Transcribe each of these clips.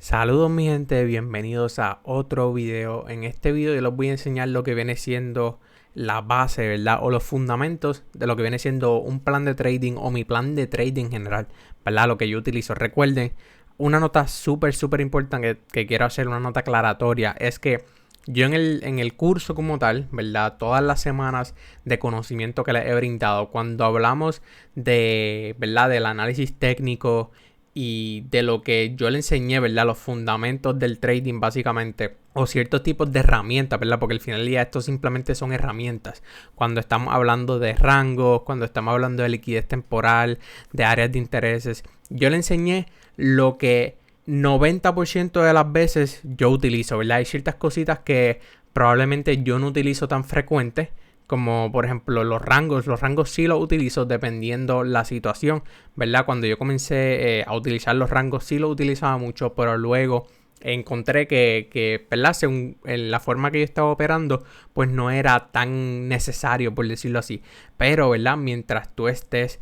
Saludos mi gente, bienvenidos a otro video. En este video yo les voy a enseñar lo que viene siendo la base, ¿verdad? O los fundamentos de lo que viene siendo un plan de trading o mi plan de trading en general, ¿verdad? Lo que yo utilizo. Recuerden, una nota súper importante que quiero hacer, una nota aclaratoria, es que yo en el curso como tal, ¿verdad? Todas las semanas de conocimiento que les he brindado, cuando hablamos de, ¿verdad? Del análisis técnico y de lo que yo le enseñé, ¿verdad? Los fundamentos del trading básicamente, o ciertos tipos de herramientas, ¿verdad? Porque al final del día esto simplemente son herramientas. Cuando estamos hablando de rangos, cuando estamos hablando de liquidez temporal, de áreas de intereses, yo le enseñé lo que 90% de las veces yo utilizo, ¿verdad? Hay ciertas cositas que probablemente yo no utilizo tan frecuente, como por ejemplo los rangos sí los utilizo dependiendo la situación, ¿verdad? Cuando yo comencé a utilizar los rangos sí los utilizaba mucho, pero luego encontré que ¿verdad? Según la forma que yo estaba operando, pues no era tan necesario, por decirlo así. Pero, ¿verdad? Mientras tú estés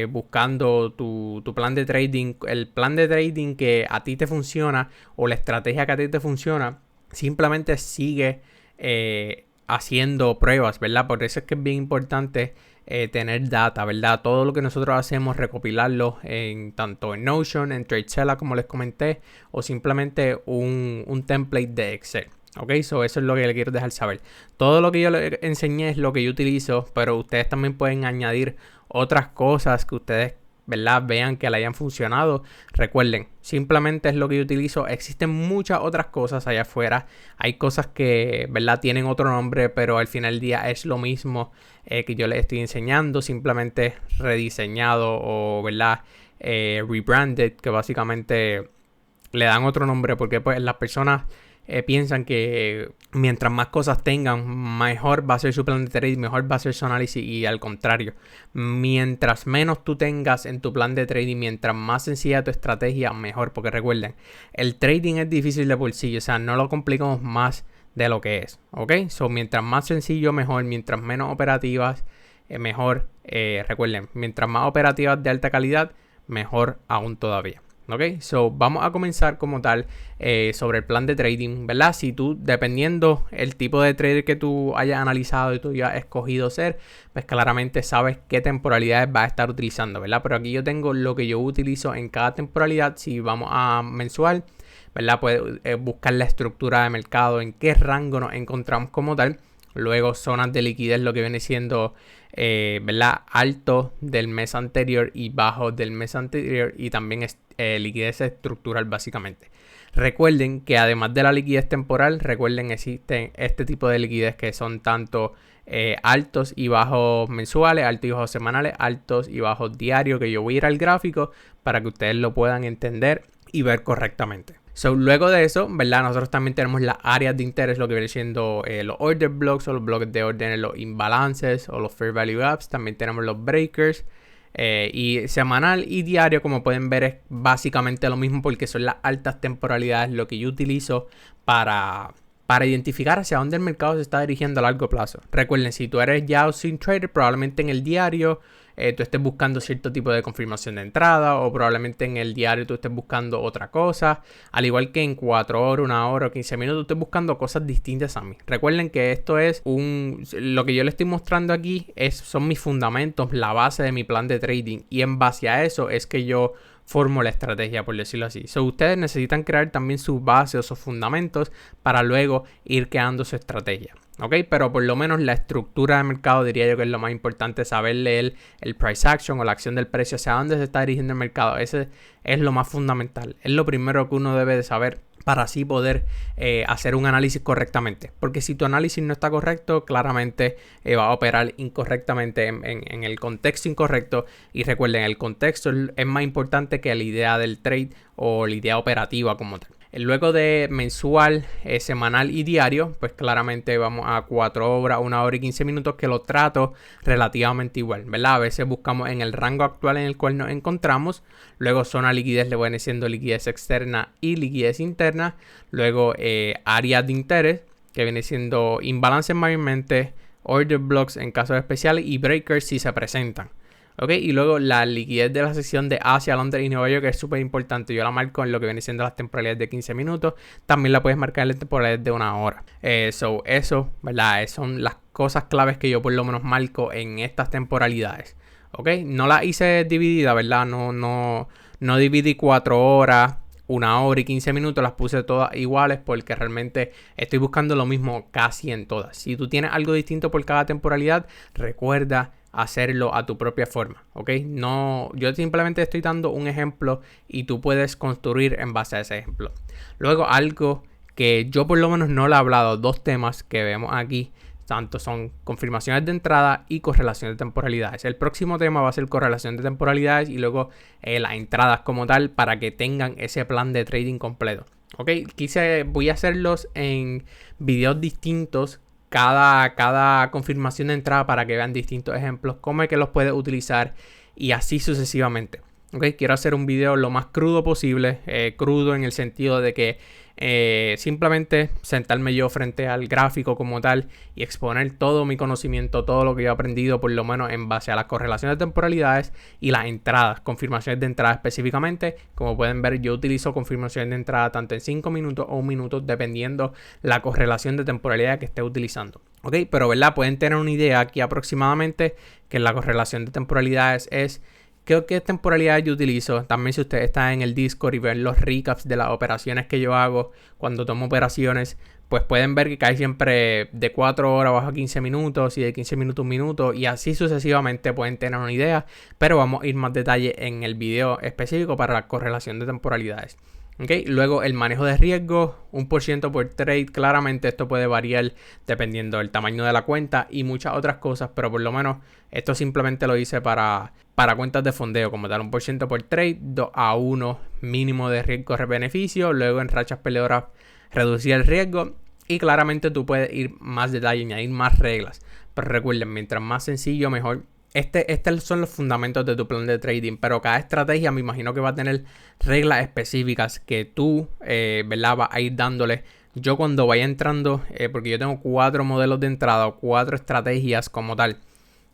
buscando tu plan de trading, el plan de trading que a ti te funciona o la estrategia que a ti te funciona, simplemente sigue haciendo pruebas, ¿verdad? Por eso es que es bien importante tener data, ¿verdad? Todo lo que nosotros hacemos, recopilarlo tanto en Notion, en TradeZella, como les comenté, o simplemente un template de Excel. Ok, eso es lo que le quiero dejar saber. Todo lo que yo les enseñé es lo que yo utilizo, pero ustedes también pueden añadir otras cosas que ustedes, ¿verdad? Vean que le hayan funcionado. Recuerden, simplemente es lo que yo utilizo. Existen muchas otras cosas allá afuera. Hay cosas que, ¿verdad? Tienen otro nombre, pero al final del día es lo mismo que yo les estoy enseñando. Simplemente rediseñado o, ¿verdad? Rebranded, que básicamente le dan otro nombre porque pues las personas piensan que mientras más cosas tengan, mejor va a ser su plan de trading, mejor va a ser su análisis, y al contrario, mientras menos tú tengas en tu plan de trading, mientras más sencilla tu estrategia, mejor, porque recuerden, el trading es difícil de bolsillo, o sea, no lo complicamos más de lo que es, ¿ok? So, mientras más sencillo, mejor, mientras menos operativas, mejor, recuerden, mientras más operativas de alta calidad, mejor aún todavía. Ok, so vamos a comenzar como tal sobre el plan de trading, ¿verdad? Si tú, dependiendo el tipo de trader que tú hayas analizado y tú ya has escogido ser, pues claramente sabes qué temporalidades vas a estar utilizando, ¿verdad? Pero aquí yo tengo lo que yo utilizo en cada temporalidad. Si vamos a mensual, ¿verdad? Puedes buscar la estructura de mercado, en qué rango nos encontramos como tal. Luego zonas de liquidez, lo que viene siendo, ¿verdad? Alto del mes anterior y bajo del mes anterior, y también liquidez estructural básicamente. Recuerden que además de la liquidez temporal, recuerden existen este tipo de liquidez que son tanto altos y bajos mensuales, altos y bajos semanales, altos y bajos diarios, que yo voy a ir al gráfico para que ustedes lo puedan entender y ver correctamente. So, luego de eso, ¿verdad? Nosotros también tenemos las áreas de interés, lo que viene siendo los order blocks o los bloques de orden, los imbalances o los fair value gaps. También tenemos los breakers. Y semanal y diario, como pueden ver, es básicamente lo mismo, porque son las altas temporalidades lo que yo utilizo para identificar hacia dónde el mercado se está dirigiendo a largo plazo. Recuerden, si tú eres ya un swing trader, probablemente en el diario tú estés buscando cierto tipo de confirmación de entrada, o probablemente en el diario tú estés buscando otra cosa, al igual que en 4 horas, 1 hora o 15 minutos, tú estés buscando cosas distintas a mí. Recuerden que esto es lo que yo les estoy mostrando aquí son mis fundamentos, la base de mi plan de trading, y en base a eso es que yo formo la estrategia, por decirlo así. So, ustedes necesitan crear también su base o sus fundamentos para luego ir creando su estrategia. Ok, pero por lo menos la estructura de mercado diría yo que es lo más importante, saber leer el price action o la acción del precio, hacia dónde se está dirigiendo el mercado. Ese es lo más fundamental, es lo primero que uno debe de saber para así poder hacer un análisis correctamente. Porque si tu análisis no está correcto, claramente va a operar incorrectamente en el contexto incorrecto. Y recuerden, el contexto es más importante que la idea del trade o la idea operativa como tal. Luego de mensual, semanal y diario, pues claramente vamos a 4 horas, 1 hora y 15 minutos, que lo trato relativamente igual, ¿verdad? A veces buscamos en el rango actual en el cual nos encontramos. Luego zona liquidez, le viene siendo liquidez externa y liquidez interna. Luego áreas de interés, que viene siendo imbalances mayormente, order blocks en casos especiales y breakers si se presentan. ¿Ok? Y luego la liquidez de la sección de Asia, Londres y Nueva York, que es súper importante. Yo la marco en lo que viene siendo las temporalidades de 15 minutos. También la puedes marcar en las temporalidades de 1 hora. Eso, ¿verdad? Son las cosas claves que yo por lo menos marco en estas temporalidades. ¿Ok? No las hice dividida, ¿verdad? No dividí 4 horas, 1 hora y 15 minutos. Las puse todas iguales porque realmente estoy buscando lo mismo casi en todas. Si tú tienes algo distinto por cada temporalidad, recuerda hacerlo a tu propia forma, ¿ok? No, yo simplemente estoy dando un ejemplo y tú puedes construir en base a ese ejemplo. Luego, algo que yo por lo menos no le he hablado, 2 temas que vemos aquí, tanto son confirmaciones de entrada y correlación de temporalidades. El próximo tema va a ser correlación de temporalidades y luego las entradas como tal para que tengan ese plan de trading completo. Ok, voy a hacerlos en videos distintos. Cada confirmación de entrada para que vean distintos ejemplos, cómo es que los puedes utilizar y así sucesivamente. Okay, quiero hacer un video lo más crudo posible, crudo en el sentido de que simplemente sentarme yo frente al gráfico como tal y exponer todo mi conocimiento, todo lo que yo he aprendido por lo menos en base a las correlaciones de temporalidades y las entradas, confirmaciones de entrada específicamente. Como pueden ver, yo utilizo confirmaciones de entrada tanto en 5 minutos o 1 minuto dependiendo la correlación de temporalidad que esté utilizando. Ok, pero ¿verdad? Pueden tener una idea aquí aproximadamente que la correlación de temporalidades es ¿qué temporalidad yo utilizo? También si ustedes están en el Discord y ven los recaps de las operaciones que yo hago cuando tomo operaciones, pues pueden ver que cae siempre de 4 horas bajo 15 minutos y de 15 minutos 1 minuto y así sucesivamente pueden tener una idea, pero vamos a ir más detalle en el video específico para la correlación de temporalidades. Okay. Luego el manejo de riesgo, 1% por trade. Claramente esto puede variar dependiendo del tamaño de la cuenta y muchas otras cosas, pero por lo menos esto simplemente lo hice para cuentas de fondeo como tal, 1% por trade, 2-1 mínimo de riesgo-beneficio. Luego en rachas peleadoras reducir el riesgo y claramente tú puedes ir más detalle, añadir más reglas, pero recuerden, mientras más sencillo mejor. Estos son los fundamentos de tu plan de trading, pero cada estrategia me imagino que va a tener reglas específicas que tú, ¿verdad? Vas a ir dándole. Yo cuando vaya entrando, porque yo tengo 4 modelos de entrada o 4 estrategias como tal,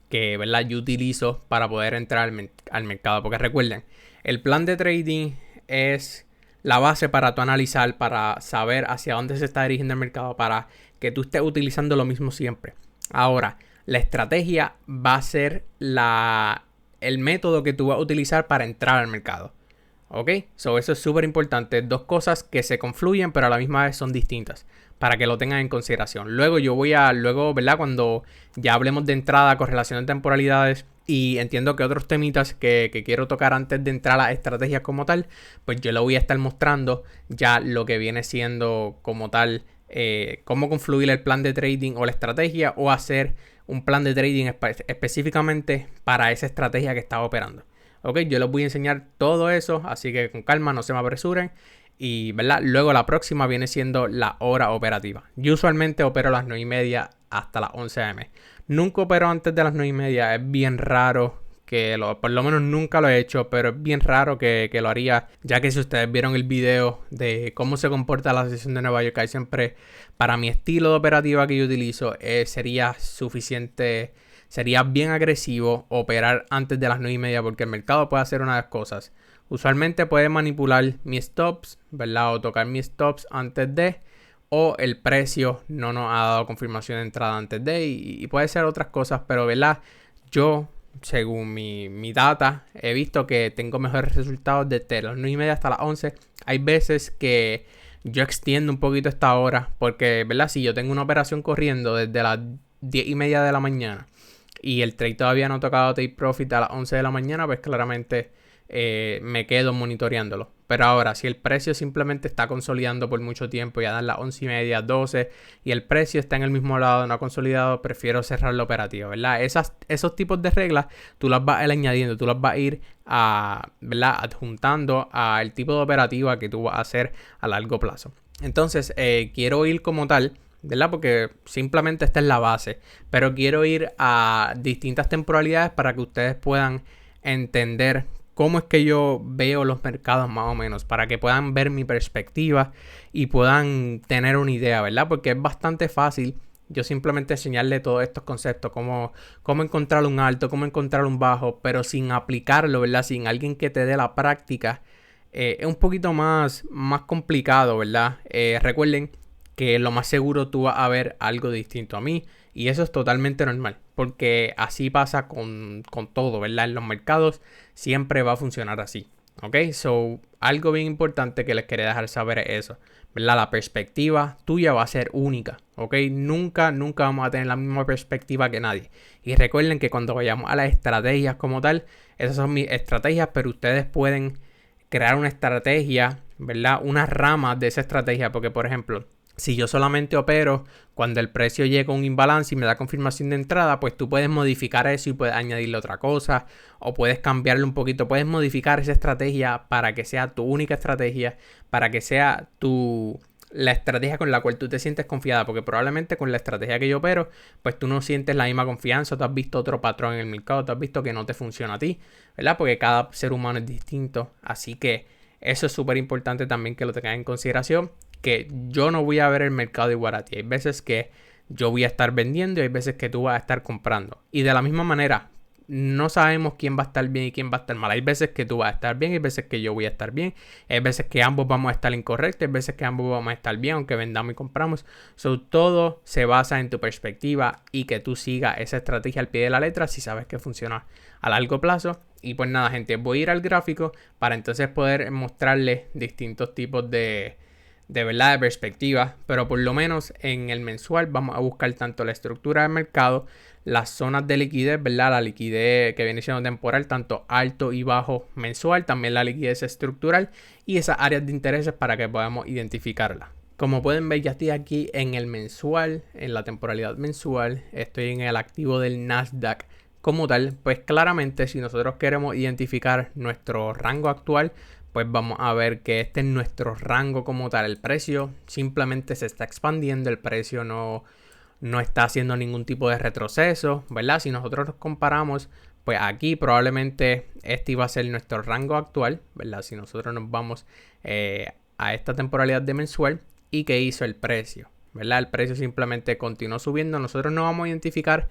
que, ¿verdad? Yo utilizo para poder entrar al mercado. Porque recuerden, el plan de trading es la base para tú analizar, para saber hacia dónde se está dirigiendo el mercado, para que tú estés utilizando lo mismo siempre. Ahora, la estrategia va a ser el método que tú vas a utilizar para entrar al mercado. ¿Ok? Eso es súper importante. 2 cosas que se confluyen, pero a la misma vez son distintas. Para que lo tengan en consideración. Luego, ¿verdad? Cuando ya hablemos de entrada, correlación de temporalidades y entiendo que otros temitas que quiero tocar antes de entrar a las estrategias como tal, pues yo lo voy a estar mostrando ya lo que viene siendo como tal, cómo confluir el plan de trading o la estrategia o hacer un plan de trading específicamente para esa estrategia que está operando. Ok, yo les voy a enseñar todo eso, así que con calma, no se me apresuren. Y, ¿verdad? Luego la próxima viene siendo la hora operativa. Yo usualmente opero a las 9:30 hasta las 11 am. Nunca opero antes de las 9:30. Es bien raro por lo menos nunca lo he hecho, pero es bien raro que lo haría, ya que si ustedes vieron el video de cómo se comporta la sesión de Nueva York, hay siempre, para mi estilo de operativa que yo utilizo, sería suficiente, sería bien agresivo operar antes de las 9:30 porque el mercado puede hacer una de las cosas. Usualmente puede manipular mis stops, ¿verdad? O tocar mis stops antes de, o el precio no nos ha dado confirmación de entrada antes de, y puede ser otras cosas, pero, ¿verdad? Yo, según mi data, he visto que tengo mejores resultados desde las 9:30 hasta las 11. Hay veces que yo extiendo un poquito esta hora porque, ¿verdad? Si yo tengo una operación corriendo desde las 10:30 de la mañana y el trade todavía no ha tocado take profit a las 11 de la mañana, pues claramente me quedo monitoreándolo. Pero ahora, si el precio simplemente está consolidando por mucho tiempo, ya dan las 11:30, 12 y el precio está en el mismo lado, no ha consolidado, prefiero cerrar la operativa, ¿verdad? Esos tipos de reglas tú las vas a ir añadiendo, tú las vas a ir ¿verdad? Adjuntando al tipo de operativa que tú vas a hacer a largo plazo. Entonces, quiero ir como tal, ¿verdad? Porque simplemente esta es la base, pero quiero ir a distintas temporalidades para que ustedes puedan entender cómo es que yo veo los mercados más o menos, para que puedan ver mi perspectiva y puedan tener una idea, ¿verdad? Porque es bastante fácil yo simplemente enseñarle todos estos conceptos, cómo encontrar un alto, cómo encontrar un bajo, pero sin aplicarlo, ¿verdad? Sin alguien que te dé la práctica, es un poquito más complicado, ¿verdad? Recuerden que lo más seguro tú vas a ver algo distinto a mí y eso es totalmente normal porque así pasa con todo, ¿verdad? En los mercados siempre va a funcionar así, ¿ok? So, algo bien importante que les quería dejar saber es eso, ¿verdad? La perspectiva tuya va a ser única, ¿ok? Nunca vamos a tener la misma perspectiva que nadie. Y recuerden que cuando vayamos a las estrategias como tal, esas son mis estrategias, pero ustedes pueden crear una estrategia, ¿verdad? Unas ramas de esa estrategia, porque por ejemplo, si yo solamente opero cuando el precio llega a un imbalance y me da confirmación de entrada, pues tú puedes modificar eso y puedes añadirle otra cosa o puedes cambiarle un poquito. Puedes modificar esa estrategia para que sea tu única estrategia, para que sea la estrategia con la cual tú te sientes confiada, porque probablemente con la estrategia que yo opero, pues tú no sientes la misma confianza, tú has visto otro patrón en el mercado, tú has visto que no te funciona a ti, ¿verdad? Porque cada ser humano es distinto, así que eso es súper importante también que lo tengan en consideración, que yo no voy a ver el mercado igual a ti. Hay veces que yo voy a estar vendiendo y hay veces que tú vas a estar comprando. Y de la misma manera, no sabemos quién va a estar bien y quién va a estar mal. Hay veces que tú vas a estar bien, hay veces que yo voy a estar bien, hay veces que ambos vamos a estar incorrectos, hay veces que ambos vamos a estar bien, aunque vendamos y compramos. Todo se basa en tu perspectiva y que tú sigas esa estrategia al pie de la letra si sabes que funciona a largo plazo. Y pues nada, gente, voy a ir al gráfico para entonces poder mostrarles distintos tipos de verdad de perspectiva, pero por lo menos en el mensual vamos a buscar tanto la estructura del mercado, las zonas de liquidez, ¿verdad? La liquidez que viene siendo temporal, tanto alto y bajo mensual, también la liquidez estructural y esas áreas de intereses para que podamos identificarla. Como pueden ver, ya estoy aquí en el mensual, en la temporalidad mensual, estoy en el activo del Nasdaq como tal. Pues claramente si nosotros queremos identificar nuestro rango actual, pues vamos a ver que este es nuestro rango como tal. El precio simplemente se está expandiendo, el precio no está haciendo ningún tipo de retroceso, ¿verdad? Si nosotros nos comparamos, pues aquí probablemente este iba a ser nuestro rango actual, ¿verdad? Si nosotros nos vamos a esta temporalidad de mensual y qué hizo el precio, ¿verdad? El precio simplemente continuó subiendo. Nosotros no vamos a identificar,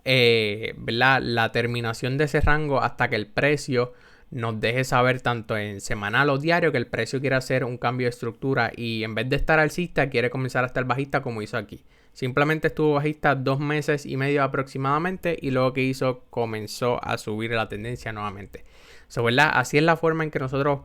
¿verdad? La terminación de ese rango hasta que el precio nos deje saber tanto en semanal o diario que el precio quiere hacer un cambio de estructura y en vez de estar alcista quiere comenzar a estar bajista como hizo aquí. Simplemente estuvo bajista 2 meses y medio aproximadamente y luego que hizo comenzó a subir la tendencia nuevamente. ¿Verdad? Así es la forma en que nosotros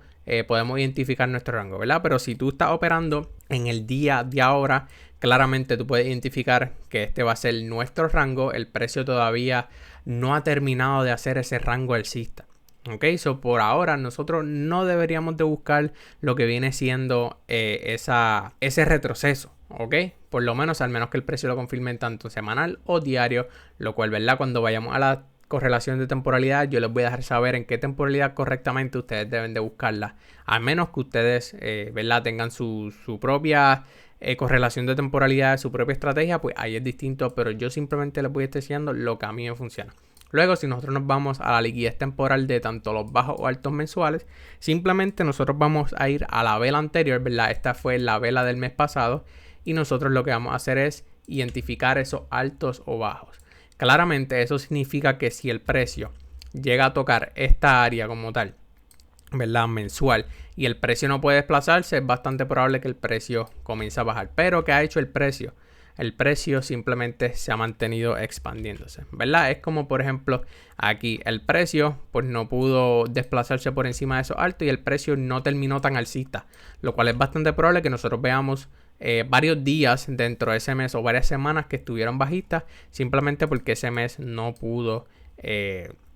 podemos identificar nuestro rango, ¿verdad? Pero si tú estás operando en el día de ahora, claramente tú puedes identificar que este va a ser nuestro rango. El precio todavía no ha terminado de hacer ese rango alcista. Ok, por ahora nosotros no deberíamos de buscar lo que viene siendo ese retroceso, ok, por lo menos al menos que el precio lo confirme tanto semanal o diario, lo cual, ¿verdad? Cuando vayamos a la correlación de temporalidad, yo les voy a dejar saber en qué temporalidad correctamente ustedes deben de buscarla, a menos que ustedes, ¿verdad? Tengan su propia correlación de temporalidad, su propia estrategia, pues ahí es distinto, pero yo simplemente les voy a estar enseñando lo que a mí me funciona. Luego, si nosotros nos vamos a la liquidez temporal de tanto los bajos o altos mensuales, simplemente nosotros vamos a ir a la vela anterior, ¿verdad? Esta fue la vela del mes pasado y nosotros lo que vamos a hacer es identificar esos altos o bajos. Claramente eso significa que si el precio llega a tocar esta área como tal, ¿verdad? Mensual, y el precio no puede desplazarse, es bastante probable que el precio comience a bajar. Pero ¿qué ha hecho el precio? El precio simplemente se ha mantenido expandiéndose, ¿verdad? Es como por ejemplo aquí el precio pues no pudo desplazarse por encima de esos altos y el precio no terminó tan alcista, lo cual es bastante probable que nosotros veamos varios días dentro de ese mes o varias semanas que estuvieron bajistas simplemente porque ese mes no pudo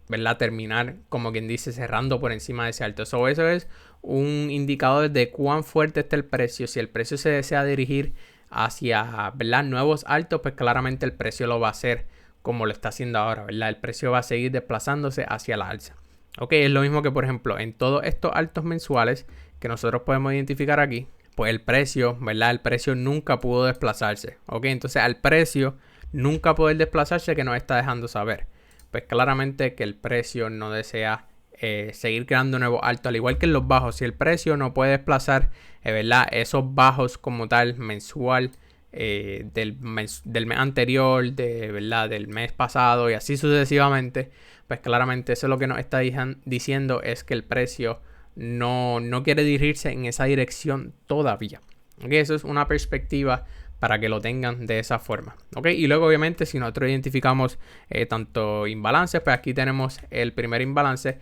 ¿verdad? Terminar, como quien dice, cerrando por encima de ese alto. Eso es un indicador de cuán fuerte está el precio. Si el precio se desea dirigir hacia, ¿verdad? Nuevos altos, pues claramente el precio lo va a hacer como lo está haciendo ahora, ¿verdad? El precio va a seguir desplazándose hacia la alza. Ok, es lo mismo que por ejemplo en todos estos altos mensuales que nosotros podemos identificar aquí, pues el precio, ¿verdad? El precio nunca pudo desplazarse. Ok, entonces al precio nunca poder desplazarse, que nos está dejando saber, pues claramente que el precio no desea seguir creando nuevos altos, al igual que en los bajos. Si el precio no puede desplazar, ¿verdad? Esos bajos como tal mensual del mes anterior, ¿verdad? Del mes pasado y así sucesivamente, pues claramente eso es lo que nos está diciendo es que el precio no quiere dirigirse en esa dirección todavía. ¿Okay? Eso es una perspectiva para que lo tengan de esa forma. ¿Okay? Y luego obviamente si nosotros identificamos tanto imbalances, pues aquí tenemos el primer imbalance.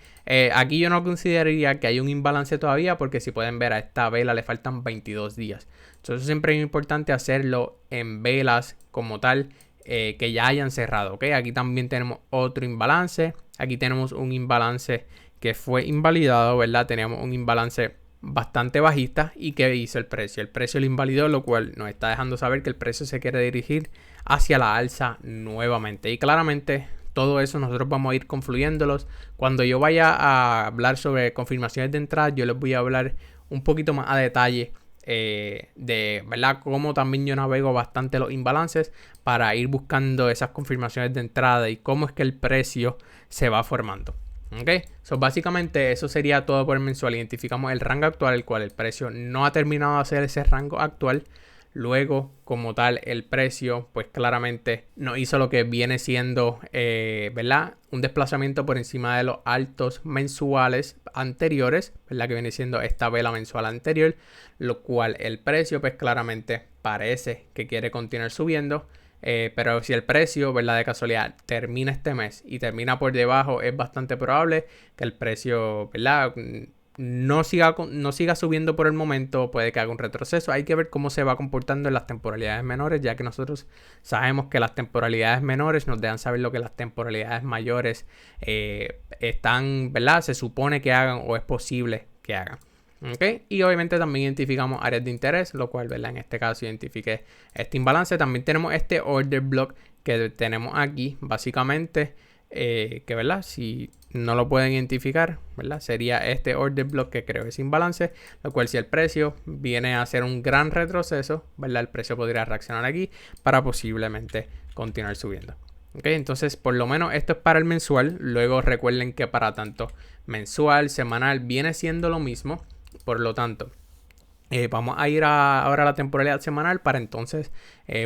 Aquí yo no consideraría que hay un imbalance todavía porque si pueden ver a esta vela le faltan 22 días. Entonces siempre es importante hacerlo en velas como tal que ya hayan cerrado. ¿Okay? Aquí también tenemos otro imbalance. Aquí tenemos un imbalance que fue invalidado, ¿verdad? Tenemos un imbalance bastante bajista. ¿Y qué hizo el precio? El precio lo invalidó, lo cual nos está dejando saber que el precio se quiere dirigir hacia la alza nuevamente. Y claramente todo eso nosotros vamos a ir confluyéndolos. Cuando yo vaya a hablar sobre confirmaciones de entrada, yo les voy a hablar un poquito más a detalle de verdad cómo también yo navego bastante los imbalances para ir buscando esas confirmaciones de entrada y cómo es que el precio se va formando. Ok, so básicamente eso sería todo por el mensual. Identificamos el rango actual, el cual el precio no ha terminado de hacer ese rango actual. Luego, como tal, el precio, pues claramente no hizo lo que viene siendo, ¿verdad? Un desplazamiento por encima de los altos mensuales anteriores, ¿verdad? Que viene siendo esta vela mensual anterior, lo cual el precio, pues claramente parece que quiere continuar subiendo. Pero si el precio, ¿verdad? De casualidad termina este mes y termina por debajo, es bastante probable que el precio, ¿verdad? No siga subiendo por el momento, puede que haga un retroceso. Hay que ver cómo se va comportando en las temporalidades menores, ya que nosotros sabemos que las temporalidades menores nos dejan saber lo que las temporalidades mayores están, ¿verdad? Se supone que hagan o es posible que hagan. ¿Okay? Y obviamente también identificamos áreas de interés, lo cual, ¿verdad? En este caso identifiqué este imbalance. También tenemos este order block que tenemos aquí, básicamente, que, ¿verdad? Si no lo pueden identificar, ¿verdad? Sería este order block que creo ese imbalance, lo cual si el precio viene a hacer un gran retroceso, ¿verdad? El precio podría reaccionar aquí para posiblemente continuar subiendo. Okay, entonces por lo menos esto es para el mensual. Luego recuerden que para tanto mensual, semanal, viene siendo lo mismo. Por lo tanto, vamos a ir ahora a la temporalidad semanal para entonces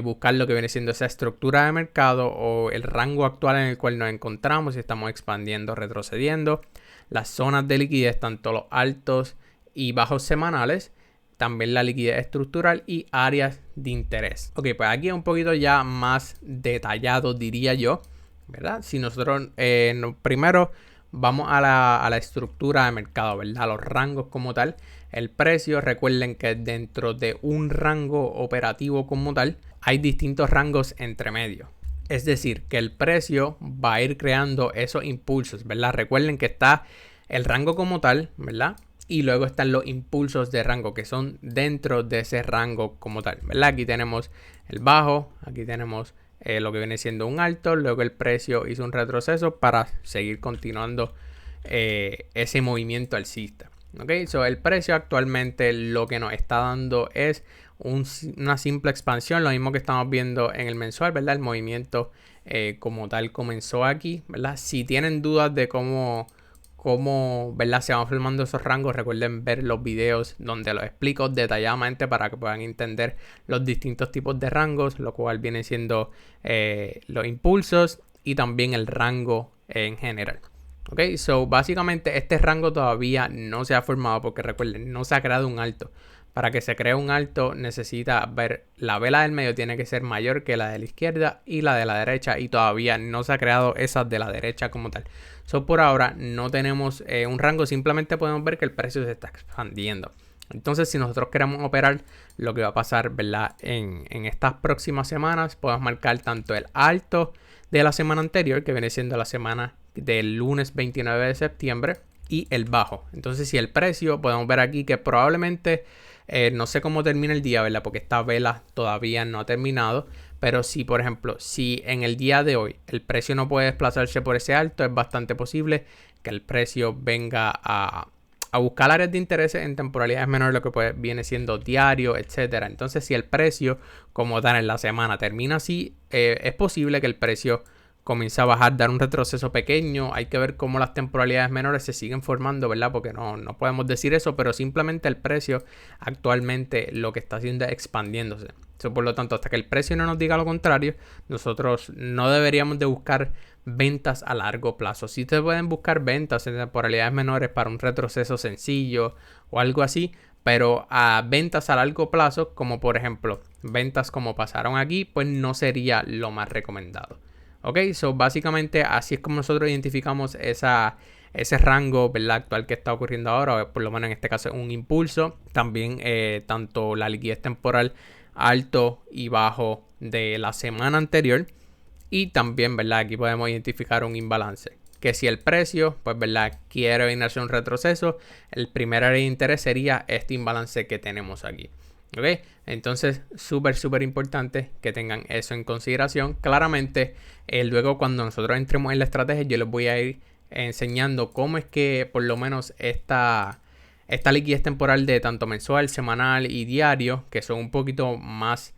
buscar lo que viene siendo esa estructura de mercado o el rango actual en el cual nos encontramos, si estamos expandiendo, retrocediendo, las zonas de liquidez, tanto los altos y bajos semanales, también la liquidez estructural y áreas de interés. Ok, pues aquí es un poquito ya más detallado, diría yo, ¿verdad? Si nosotros primero vamos a la estructura de mercado, ¿verdad? Los rangos como tal. El precio, recuerden que dentro de un rango operativo como tal, hay distintos rangos entre medio. Es decir, que el precio va a ir creando esos impulsos, ¿verdad? Recuerden que está el rango como tal, ¿verdad? Y luego están los impulsos de rango que son dentro de ese rango como tal, ¿verdad? Aquí tenemos el bajo, aquí tenemos lo que viene siendo un alto, luego el precio hizo un retroceso para seguir continuando ese movimiento alcista. Ok, so el precio actualmente lo que nos está dando es una simple expansión, lo mismo que estamos viendo en el mensual, ¿verdad? El movimiento como tal comenzó aquí, ¿verdad? Si tienen dudas de cómo, ¿verdad? Se van formando esos rangos, recuerden ver los videos donde los explico detalladamente para que puedan entender los distintos tipos de rangos, lo cual viene siendo los impulsos y también el rango en general. Ok, so básicamente este rango todavía no se ha formado porque recuerden, no se ha creado un alto. Para que se cree un alto necesita ver la vela del medio tiene que ser mayor que la de la izquierda y la de la derecha y todavía no se ha creado esa de la derecha como tal. So por ahora no tenemos un rango, simplemente podemos ver que el precio se está expandiendo. Entonces si nosotros queremos operar lo que va a pasar, ¿verdad? En estas próximas semanas podemos marcar tanto el alto de la semana anterior, que viene siendo la semana del lunes 29 de septiembre, y el bajo. Entonces si el precio, podemos ver aquí que probablemente no sé cómo termina el día, ¿verdad? Porque esta vela todavía no ha terminado. Pero si, por ejemplo, si en el día de hoy el precio no puede desplazarse por ese alto, es bastante posible que el precio venga a buscar áreas de interés en temporalidades menores, lo que viene siendo diario, etcétera. Entonces, si el precio como tal en la semana termina así, es posible que el precio comienza a bajar, dar un retroceso pequeño. Hay que ver cómo las temporalidades menores se siguen formando, ¿verdad? Porque no podemos decir eso, pero simplemente el precio actualmente lo que está haciendo es expandiéndose. Por lo tanto, hasta que el precio no nos diga lo contrario, nosotros no deberíamos de buscar ventas a largo plazo. Sí te pueden buscar ventas en temporalidades menores para un retroceso sencillo o algo así, pero a ventas a largo plazo, como por ejemplo ventas como pasaron aquí, pues no sería lo más recomendado. Ok, so básicamente así es como nosotros identificamos ese rango, ¿verdad?, actual que está ocurriendo ahora, o por lo menos en este caso un impulso. También tanto la liquidez temporal alto y bajo de la semana anterior, y también, ¿verdad?, aquí podemos identificar un imbalance, que si el precio, pues, ¿verdad?, quiere venir a hacer un retroceso, el primer área de interés sería este imbalance que tenemos aquí. ¿Ok? Entonces, súper importante que tengan eso en consideración. Claramente, luego cuando nosotros entremos en la estrategia, yo les voy a ir enseñando cómo es que por lo menos esta liquidez temporal de tanto mensual, semanal y diario, que son un poquito más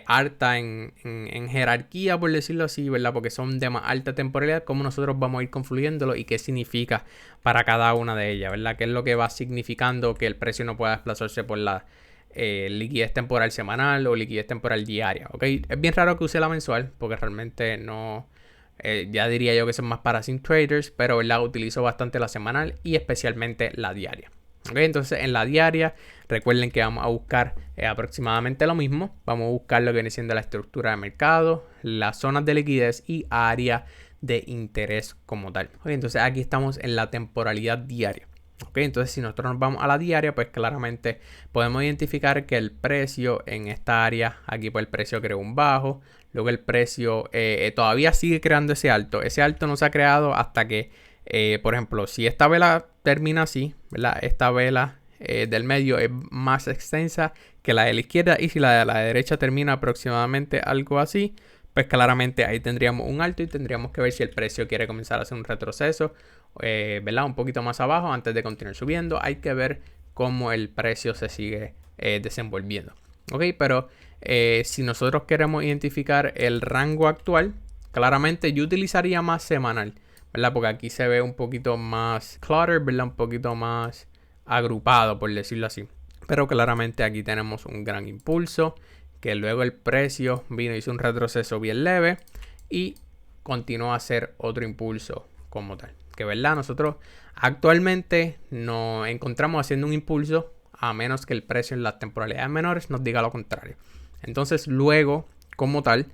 alta en jerarquía, por decirlo así, ¿verdad? Porque son de más alta temporalidad, cómo nosotros vamos a ir confluyéndolo y qué significa para cada una de ellas, ¿verdad? ¿Qué es lo que va significando que el precio no pueda desplazarse por la liquidez temporal semanal o liquidez temporal diaria? ¿Ok? Es bien raro que use la mensual porque realmente no... ya diría yo que son más para swing traders, pero ¿verdad?, utilizo bastante la semanal y especialmente la diaria. Okay, entonces en la diaria recuerden que vamos a buscar aproximadamente lo mismo. Vamos a buscar lo que viene siendo la estructura de mercado, las zonas de liquidez y área de interés como tal. Okay, entonces aquí estamos en la temporalidad diaria. Okay, entonces si nosotros nos vamos a la diaria, pues claramente podemos identificar que el precio en esta área, aquí pues el precio creó un bajo, luego el precio todavía sigue creando ese alto. Ese alto no se ha creado hasta que por ejemplo, si esta vela termina así, ¿verdad?, esta vela del medio es más extensa que la de la izquierda, y si la de la derecha termina aproximadamente algo así, pues claramente ahí tendríamos un alto y tendríamos que ver si el precio quiere comenzar a hacer un retroceso, ¿verdad?, un poquito más abajo antes de continuar subiendo. Hay que ver cómo el precio se sigue desenvolviendo. Ok, pero si nosotros queremos identificar el rango actual, claramente yo utilizaría más semanal, ¿verdad? Porque aquí se ve un poquito más cluttered, ¿verdad? Un poquito más agrupado, por decirlo así. Pero claramente aquí tenemos un gran impulso, que luego el precio vino, hizo un retroceso bien leve y continuó a hacer otro impulso como tal. Que, ¿verdad?, nosotros actualmente nos encontramos haciendo un impulso a menos que el precio en las temporalidades menores nos diga lo contrario. Entonces luego, como tal,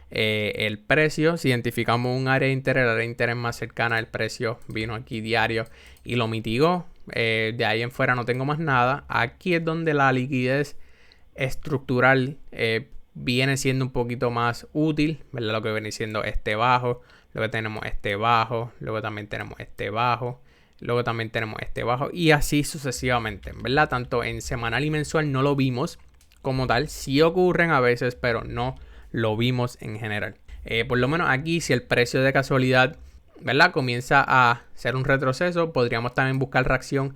el precio, si identificamos un área de interés, la área de interés más cercana, el precio vino aquí diario y lo mitigó. De ahí en fuera no tengo más nada. Aquí es donde la liquidez estructural viene siendo un poquito más útil, ¿verdad? Lo que viene siendo este bajo, luego tenemos este bajo, luego también tenemos este bajo, luego también tenemos este bajo y así sucesivamente, ¿verdad? Tanto en semanal y mensual no lo vimos como tal. Sí ocurren a veces, pero no lo vimos en general. Por lo menos aquí, si el precio de casualidad, ¿verdad?, comienza a hacer un retroceso, podríamos también buscar reacción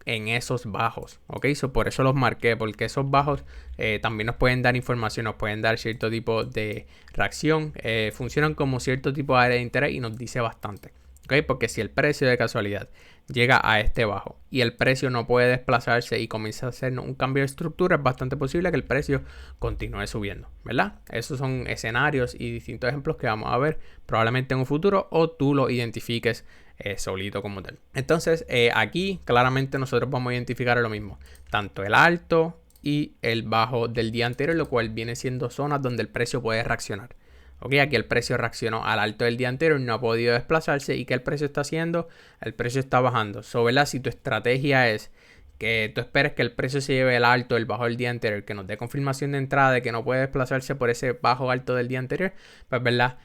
en esos bajos. Ok, por eso los marqué, porque esos bajos también nos pueden dar información, nos pueden dar cierto tipo de reacción. Funcionan como cierto tipo de área de interés y nos dice bastante. Ok, porque si el precio de casualidad llega a este bajo y el precio no puede desplazarse y comienza a hacer un cambio de estructura, es bastante posible que el precio continúe subiendo, ¿verdad? Esos son escenarios y distintos ejemplos que vamos a ver probablemente en un futuro, o tú lo identifiques solito como tal. Entonces aquí claramente nosotros vamos a identificar lo mismo, tanto el alto y el bajo del día anterior, lo cual viene siendo zonas donde el precio puede reaccionar. Ok, aquí el precio reaccionó al alto del día anterior, no ha podido desplazarse. ¿Y qué el precio está haciendo? El precio está bajando. ¿Verdad? Si tu estrategia es que tú esperes que el precio se lleve el alto, el bajo del día anterior, que nos dé confirmación de entrada de que no puede desplazarse por ese bajo alto del día anterior, pues, ¿verdad?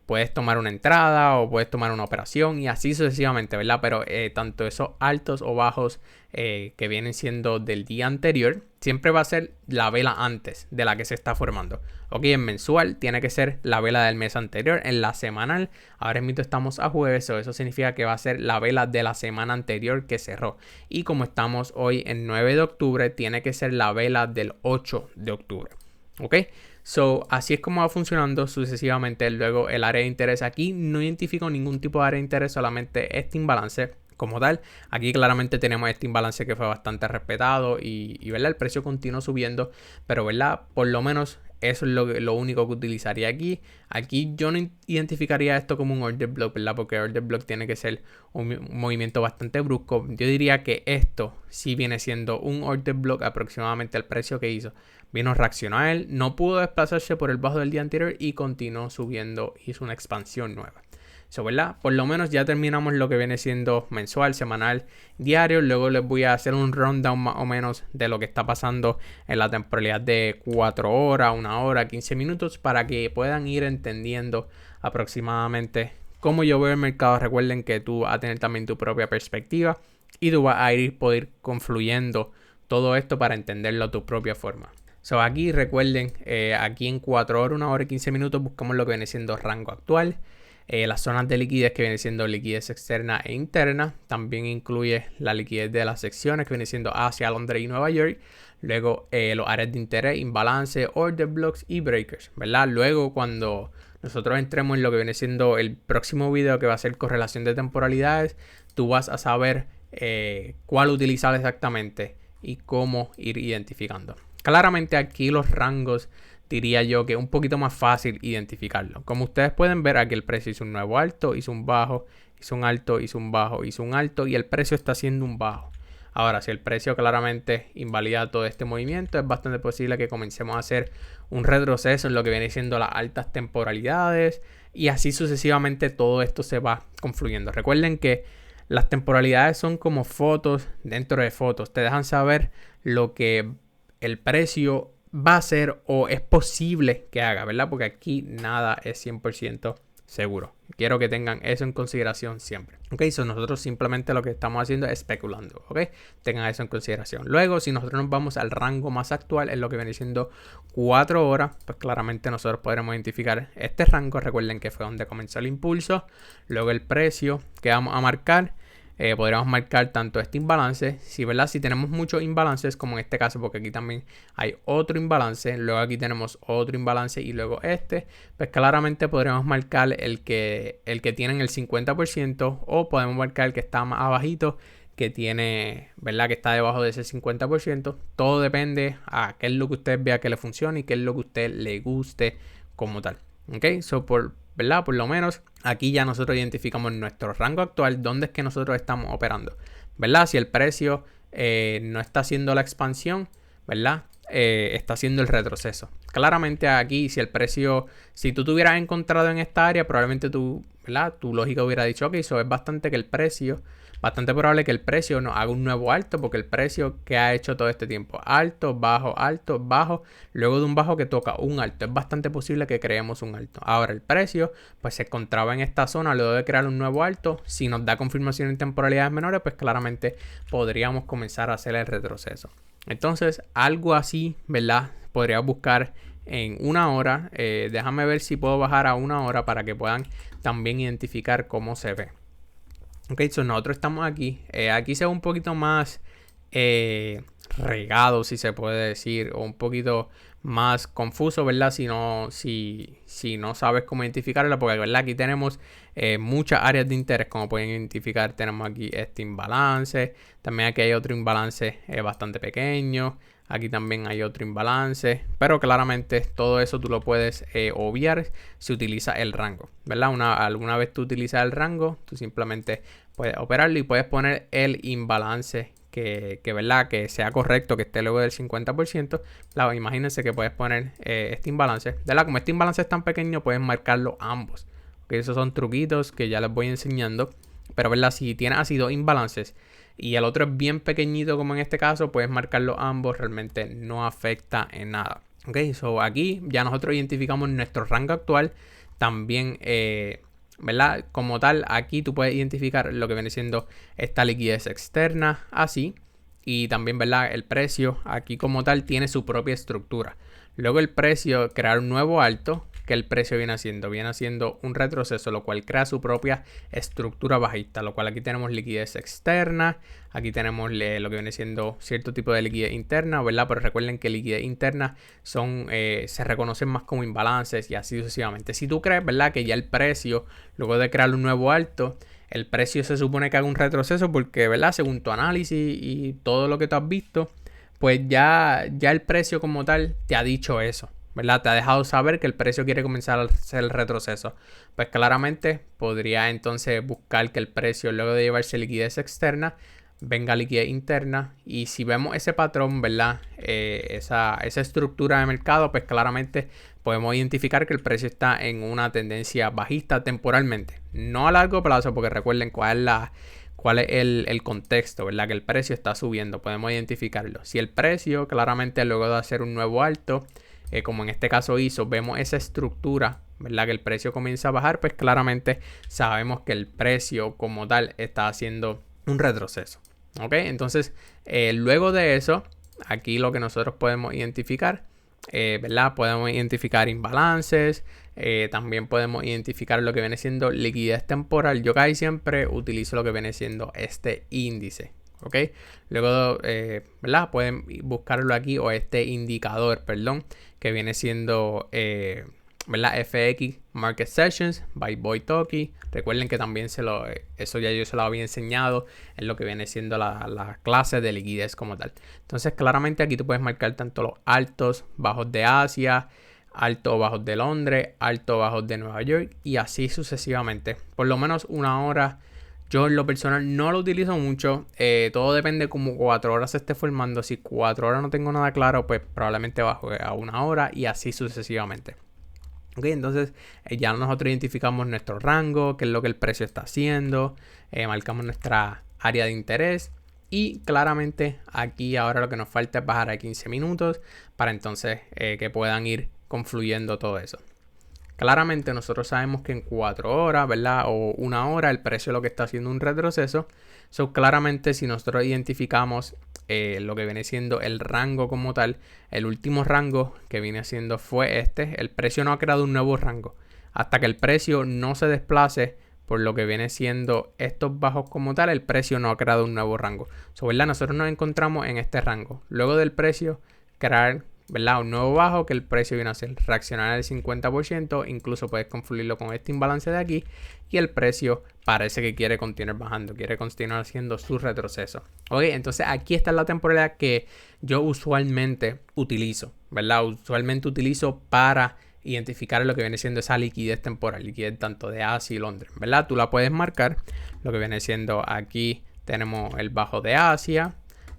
Puedes tomar una entrada o puedes tomar una operación y así sucesivamente, ¿verdad? Pero tanto esos altos o bajos que vienen siendo del día anterior, siempre va a ser la vela antes de la que se está formando. Ok, en mensual tiene que ser la vela del mes anterior. En la semanal, ahora mismo estamos a jueves, eso significa que va a ser la vela de la semana anterior que cerró. Y como estamos hoy en 9 de octubre, tiene que ser la vela del 8 de octubre. ¿Ok? So, así es como va funcionando sucesivamente. Luego el área de interés aquí no identifico ningún tipo de área de interés, solamente este imbalance como tal. Aquí claramente tenemos este imbalance que fue bastante respetado y ¿verdad? El precio continuó subiendo, pero ¿verdad? Por lo menos eso es lo único que utilizaría aquí. Aquí yo no identificaría esto como un order block, ¿verdad? Porque order block tiene que ser un movimiento bastante brusco. Yo diría que esto sí viene siendo un order block aproximadamente al precio que hizo. Vino, reaccionó a él, no pudo desplazarse por el bajo del día anterior y continuó subiendo, hizo una expansión nueva. So, ¿verdad? Por lo menos ya terminamos lo que viene siendo mensual, semanal, diario. Luego les voy a hacer un rundown más o menos de lo que está pasando en la temporalidad de 4 horas, 1 hora, 15 minutos para que puedan ir entendiendo aproximadamente cómo yo veo el mercado. Recuerden que tú vas a tener también tu propia perspectiva y tú vas a poder confluyendo todo esto para entenderlo a tu propia forma. So, aquí recuerden, aquí en 4 horas, 1 hora y 15 minutos buscamos lo que viene siendo rango actual. Las zonas de liquidez que viene siendo liquidez externa e interna. También incluye la liquidez de las secciones que viene siendo Asia, Londres y Nueva York. Luego los áreas de interés, imbalance, order blocks y breakers, ¿verdad? Luego cuando nosotros entremos en lo que viene siendo el próximo video que va a ser correlación de temporalidades, tú vas a saber cuál utilizar exactamente y cómo ir identificando. Claramente aquí los rangos diría yo que es un poquito más fácil identificarlo. Como ustedes pueden ver, aquí el precio hizo un nuevo alto, hizo un bajo, hizo un alto, hizo un bajo, hizo un alto y el precio está haciendo un bajo. Ahora, si el precio claramente invalida todo este movimiento, es bastante posible que comencemos a hacer un retroceso en lo que viene siendo las altas temporalidades y así sucesivamente todo esto se va confluyendo. Recuerden que las temporalidades son como fotos dentro de fotos. Te dejan saber lo que el precio va a ser o es posible que haga, ¿verdad? Porque aquí nada es 100% seguro. Quiero que tengan eso en consideración siempre. Ok, so nosotros simplemente lo que estamos haciendo es especulando, ok. Tengan eso en consideración. Luego, si nosotros nos vamos al rango más actual, en lo que viene siendo 4 horas, pues claramente nosotros podremos identificar este rango. Recuerden que fue donde comenzó el impulso. Luego el precio que vamos a marcar. Podríamos marcar tanto este imbalance, ¿verdad? Si tenemos muchos imbalances, como en este caso, porque aquí también hay otro imbalance, luego aquí tenemos otro imbalance y luego este, pues claramente podríamos marcar el que tiene el 50% o podemos marcar el que está más abajito, que tiene, ¿verdad? Que está debajo de ese 50%. Todo depende a qué es lo que usted vea que le funcione y qué es lo que a usted le guste como tal. Ok, so ¿verdad? Por lo menos aquí ya nosotros identificamos nuestro rango actual, dónde es que nosotros estamos operando, ¿verdad? Si el precio no está haciendo la expansión, ¿verdad? Está haciendo el retroceso. Claramente aquí, si tú te hubieras encontrado en esta área, probablemente ¿verdad? Tu lógica hubiera dicho, ok, eso es bastante probable que el precio no haga un nuevo alto, porque el precio que ha hecho todo este tiempo, alto, bajo, luego de un bajo que toca un alto, es bastante posible que creemos un alto. Ahora el precio pues se encontraba en esta zona, luego de crear un nuevo alto, si nos da confirmación en temporalidades menores, pues claramente podríamos comenzar a hacer el retroceso. Entonces algo así, ¿verdad? Podría buscar en 1 hora. Déjame ver si puedo bajar a 1 hora para que puedan también identificar cómo se ve. Ok, so nosotros estamos aquí. Aquí se ve un poquito más regado, si se puede decir, o un poquito más confuso, ¿verdad? Si no sabes cómo identificarla, porque ¿verdad? Aquí tenemos muchas áreas de interés, como pueden identificar. Tenemos aquí este imbalance, también aquí hay otro imbalance bastante pequeño. Aquí también hay otro imbalance, pero claramente todo eso tú lo puedes obviar si utilizas el rango, ¿verdad? Alguna vez tú utilizas el rango, tú simplemente puedes operarlo y puedes poner el imbalance que ¿verdad? Que sea correcto, que esté luego del 50%. Claro, imagínense que puedes poner este imbalance, ¿verdad? Como este imbalance es tan pequeño, puedes marcarlo ambos. Okay, esos son truquitos que ya les voy enseñando, pero ¿verdad? Si tienes así 2 imbalances y el otro es bien pequeñito, como en este caso, puedes marcarlo ambos, realmente no afecta en nada. Ok, so aquí ya nosotros identificamos nuestro rango actual. También, ¿verdad? Como tal, aquí tú puedes identificar lo que viene siendo esta liquidez externa, así. Y también, ¿verdad? El precio aquí como tal tiene su propia estructura. Luego el precio crear un nuevo alto, que el precio viene haciendo? Viene haciendo un retroceso, lo cual crea su propia estructura bajista, lo cual aquí tenemos liquidez externa, aquí tenemos lo que viene siendo cierto tipo de liquidez interna, ¿verdad? Pero recuerden que liquidez interna se reconocen más como imbalances y así sucesivamente. Si tú crees, ¿verdad?, que ya el precio, luego de crear un nuevo alto, el precio se supone que haga un retroceso porque, ¿verdad?, según tu análisis y todo lo que tú has visto, pues ya el precio como tal te ha dicho eso, ¿verdad? Te ha dejado saber que el precio quiere comenzar a hacer el retroceso. Pues claramente podría entonces buscar que el precio, luego de llevarse liquidez externa, venga liquidez interna. Y si vemos ese patrón, ¿verdad? Esa estructura de mercado, pues claramente podemos identificar que el precio está en una tendencia bajista temporalmente. No a largo plazo, porque recuerden cuál es el contexto, ¿verdad? Que el precio está subiendo, podemos identificarlo. Si el precio claramente luego de hacer un nuevo alto, como en este caso hizo, vemos esa estructura, ¿verdad?, que el precio comienza a bajar, pues claramente sabemos que el precio como tal está haciendo un retroceso. ¿Ok? Entonces, luego de eso, aquí lo que nosotros podemos identificar, ¿verdad? Podemos identificar imbalances, también podemos identificar lo que viene siendo liquidez temporal. Yo casi siempre utilizo lo que viene siendo este índice, ¿ok? Luego, ¿verdad? Pueden buscarlo aquí, o este indicador, perdón, que viene siendo, ¿verdad?, FX Market Sessions by Boitoki. Recuerden que también eso ya yo se lo había enseñado en lo que viene siendo la clase de liquidez como tal. Entonces claramente aquí tú puedes marcar tanto los altos, bajos de Asia, altos o bajos de Londres, altos o bajos de Nueva York y así sucesivamente. Por lo menos una hora. Yo en lo personal no lo utilizo mucho. Todo depende como 4 horas se esté formando. Si 4 horas no tengo nada claro, pues probablemente bajo a 1 hora y así sucesivamente. Ok, entonces ya nosotros identificamos nuestro rango, qué es lo que el precio está haciendo, marcamos nuestra área de interés y claramente aquí ahora lo que nos falta es bajar a 15 minutos para entonces que puedan ir confluyendo todo eso. Claramente nosotros sabemos que en 4 horas, ¿verdad?, o 1 hora el precio lo que está haciendo un retroceso. Claramente si nosotros identificamos lo que viene siendo el rango como tal, el último rango que viene haciendo fue este. El precio no ha creado un nuevo rango hasta que el precio no se desplace por lo que viene siendo estos bajos como tal. El precio no ha creado un nuevo rango, ¿verdad? Nosotros nos encontramos en este rango. Luego del precio crear, ¿verdad?, un nuevo bajo, que el precio viene a ser reaccionar al 50%, incluso puedes confluirlo con este imbalance de aquí y el precio parece que quiere continuar bajando, quiere continuar haciendo su retroceso. Ok, entonces aquí está la temporalidad que yo usualmente utilizo, ¿verdad? Usualmente utilizo para identificar lo que viene siendo esa liquidez temporal, liquidez tanto de Asia y Londres, ¿verdad? Tú la puedes marcar, lo que viene siendo aquí tenemos el bajo de Asia.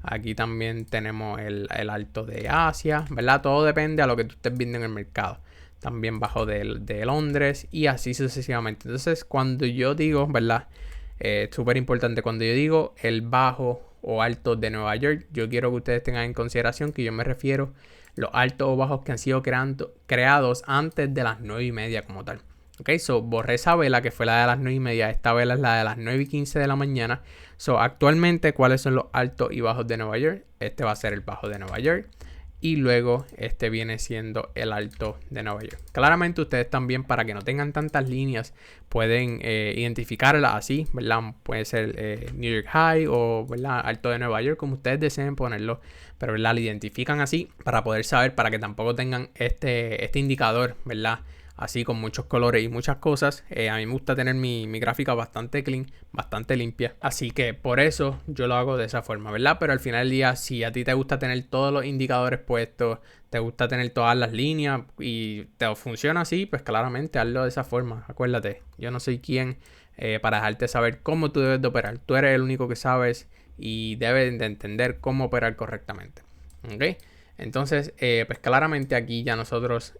Aquí también tenemos el alto de Asia, ¿verdad? Todo depende a lo que tú estés viendo en el mercado. También bajo de Londres y así sucesivamente. Entonces, cuando yo digo, ¿verdad? Súper importante, cuando yo digo el bajo o alto de Nueva York, yo quiero que ustedes tengan en consideración que yo me refiero a los altos o bajos que han sido creados antes de las 9:30 como tal. Ok, borré esa vela que fue la de las 9:30. Esta vela es la de las 9:15 de la mañana. Actualmente, ¿cuáles son los altos y bajos de Nueva York? Este va a ser el bajo de Nueva York. Y luego este viene siendo el alto de Nueva York. Claramente ustedes también, para que no tengan tantas líneas, pueden identificarlas así, ¿verdad? Puede ser New York High o, ¿verdad?, alto de Nueva York, como ustedes deseen ponerlo. Pero, ¿verdad?, lo identifican así para poder saber, para que tampoco tengan este indicador, ¿verdad?, así con muchos colores y muchas cosas. A mí me gusta tener mi gráfica bastante clean, bastante limpia. Así que por eso yo lo hago de esa forma, ¿verdad? Pero al final del día, si a ti te gusta tener todos los indicadores puestos, te gusta tener todas las líneas y te funciona así, pues claramente hazlo de esa forma. Acuérdate, yo no soy quien para dejarte saber cómo tú debes de operar. Tú eres el único que sabes y debes de entender cómo operar correctamente. ¿Ok? Entonces, pues claramente aquí ya nosotros,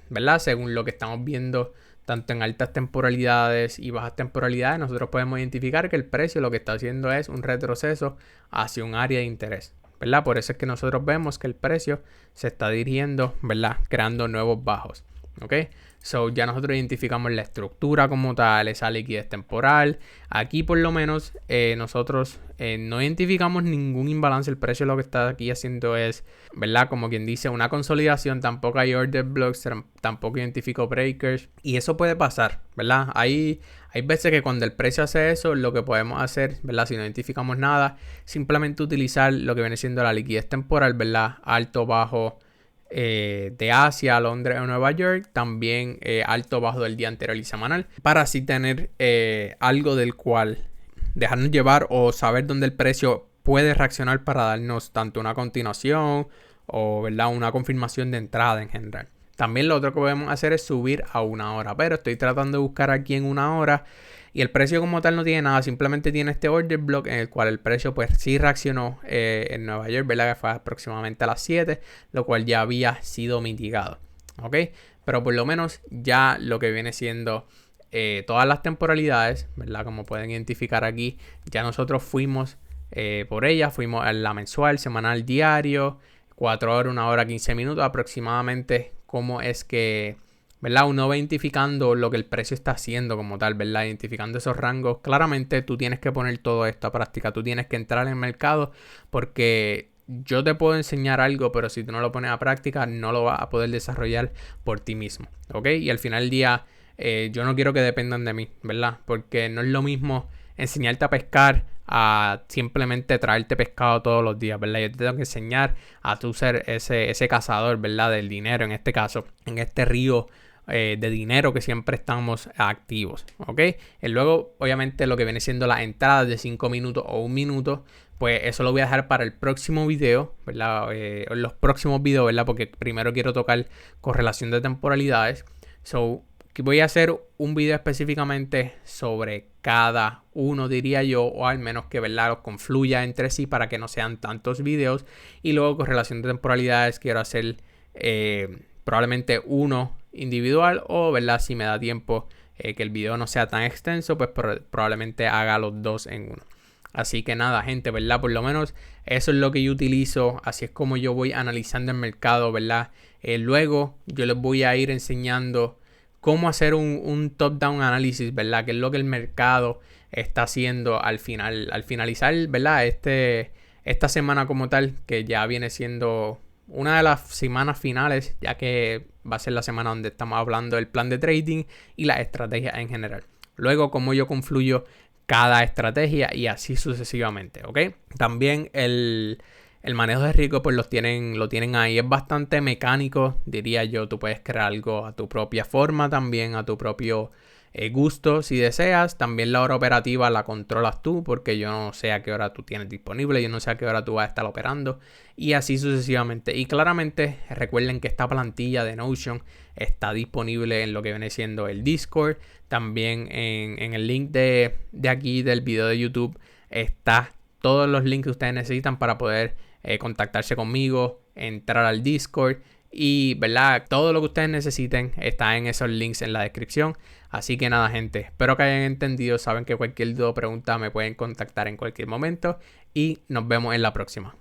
¿verdad?, según lo que estamos viendo tanto en altas temporalidades y bajas temporalidades, nosotros podemos identificar que el precio lo que está haciendo es un retroceso hacia un área de interés, ¿verdad? Por eso es que nosotros vemos que el precio se está dirigiendo, ¿verdad?, creando nuevos bajos, ¿ok? So, ya nosotros identificamos la estructura como tal, esa liquidez temporal. Aquí por lo menos nosotros no identificamos ningún imbalance. El precio lo que está aquí haciendo es, ¿verdad? Como quien dice, una consolidación. Tampoco hay order blocks, tampoco identifico breakers. Y eso puede pasar, ¿verdad? Hay veces que cuando el precio hace eso, lo que podemos hacer, ¿verdad? Si no identificamos nada, simplemente utilizar lo que viene siendo la liquidez temporal, ¿verdad? Alto, bajo de Asia, Londres o Nueva York, también alto bajo del día anterior y semanal, para así tener algo del cual dejarnos llevar o saber dónde el precio puede reaccionar para darnos tanto una continuación o, ¿verdad?, una confirmación de entrada en general. También lo otro que podemos hacer es subir a 1 hora, pero estoy tratando de buscar aquí en 1 hora y el precio como tal no tiene nada, simplemente tiene este order block en el cual el precio pues sí reaccionó en Nueva York, ¿verdad? Que fue aproximadamente a las 7, lo cual ya había sido mitigado, ¿ok? Pero por lo menos ya lo que viene siendo todas las temporalidades, ¿verdad? Como pueden identificar aquí, ya nosotros fuimos por ellas, fuimos a la mensual, semanal, diario, 4 horas, 1 hora, 15 minutos aproximadamente, cómo es que, ¿verdad? Uno va identificando lo que el precio está haciendo como tal, ¿verdad? Identificando esos rangos. Claramente tú tienes que poner todo esto a práctica. Tú tienes que entrar en el mercado porque yo te puedo enseñar algo, pero si tú no lo pones a práctica, no lo vas a poder desarrollar por ti mismo, ¿ok? Y al final del día, yo no quiero que dependan de mí, ¿verdad? Porque no es lo mismo enseñarte a pescar a simplemente traerte pescado todos los días, ¿verdad? Yo te tengo que enseñar a tú ser ese cazador, ¿verdad? Del dinero, en este caso, en este río de dinero que siempre estamos activos, ¿ok? Y luego, obviamente, lo que viene siendo las entradas de 5 minutos o 1 minuto, pues eso lo voy a dejar para el próximo video, ¿verdad? Los próximos videos, ¿verdad? Porque primero quiero tocar correlación de temporalidades. So, voy a hacer un video específicamente sobre cada uno, diría yo, o al menos que, ¿verdad?, los confluya entre sí para que no sean tantos videos. Y luego con relación de temporalidades quiero hacer probablemente uno individual o, ¿verdad?, si me da tiempo que el video no sea tan extenso, pues probablemente haga los dos en uno. Así que nada, gente, ¿verdad? Por lo menos eso es lo que yo utilizo. Así es como yo voy analizando el mercado, ¿verdad? Luego yo les voy a ir enseñando cómo hacer un top-down análisis, ¿verdad? Que es lo que el mercado está haciendo al finalizar, ¿verdad? Esta semana como tal, que ya viene siendo una de las semanas finales, ya que va a ser la semana donde estamos hablando del plan de trading y las estrategias en general. Luego, cómo yo confluyo cada estrategia y así sucesivamente, ¿ok? También el manejo de riesgo pues lo tienen ahí. Es bastante mecánico, diría yo. Tú puedes crear algo a tu propia forma también, a tu propio gusto si deseas. También la hora operativa la controlas tú porque yo no sé a qué hora tú tienes disponible, yo no sé a qué hora tú vas a estar operando y así sucesivamente. Y claramente recuerden que esta plantilla de Notion está disponible en lo que viene siendo el Discord. También en el link de aquí del video de YouTube está todos los links que ustedes necesitan para poder contactarse conmigo, entrar al Discord y, ¿verdad?, todo lo que ustedes necesiten está en esos links en la descripción. Así que nada, gente, espero que hayan entendido. Saben que cualquier duda o pregunta me pueden contactar en cualquier momento y nos vemos en la próxima.